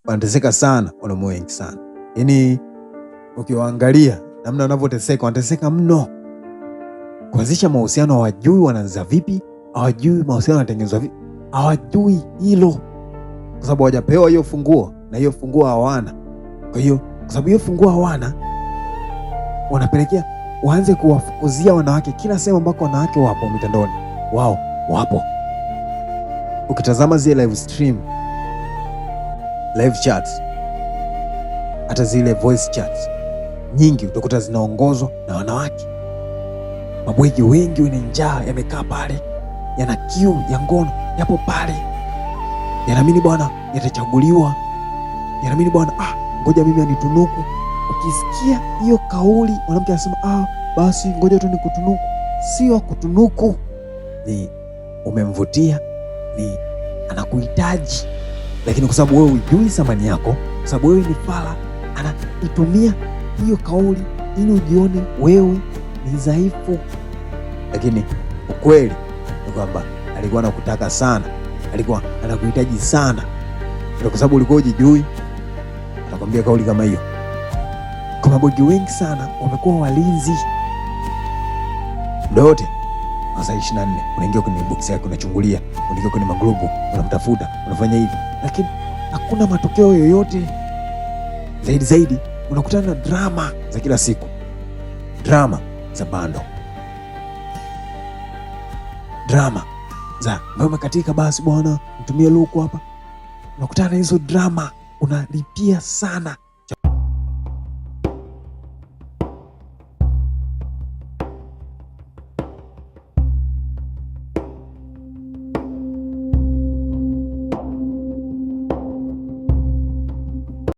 wanateseka sana, wanaume wengi sana. Yaani ukiwaangalia namna wanavyoteseka, wanateseka mno. Kuanzisha mahusiano hawajui wanaanza vipi, hawajui mahusiano yanatengenezwa vipi, hawajui hilo, kwa sababu hawajapewa hiyo funguo, na hiyo funguo hawana. Kwa hiyo kwa sababu hiyo funguo hawana, wanapelekea waanze kuwafukuzia wanawake kila sehemu ambako wanawake wapo mitandaoni. Wao wapo. Ukitazama zile live stream, live chats, hata zile voice chats nyingi utakuta zinaongozwa na wanawake. Mabwege wengi wenye njaa yamekaa pale, yana kiu ya ngono, yapo pale, yanaamini bwana yatachaguliwa, yanaamini bwana ngoja mimi anitunuku. Ukisikia hiyo kauli, mwanamke anasema basi ngoja tu nikutunuku. Sio kutunuku, ni umemvutia, ni anakuhitaji, lakini kwa sababu wewe hujui thamani yako, kwa sababu wewe ni fala, anaitumia hiyo kauli ili ujione wewe ni dhaifu. Lakini ukweli ni kwamba alikuwa anakutaka sana, alikuwa anakuhitaji sana, ndio kwa sababu ulikuwa hujijui atakwambia kauli kama hiyo. Kwa mabwege wengi sana wamekuwa walinzi muda wote, masaa 24 unaingia kwenye inbox yako, unachungulia, unaingia kwenye magrupu, unamtafuta, unafanya hivi, lakini hakuna matokeo yoyote. Zaidi unakutana na drama za kila siku, drama za bando, drama za ngoma katika, basi bwana mtumie luku hapa. Unakutana na hizo drama, unalipia sana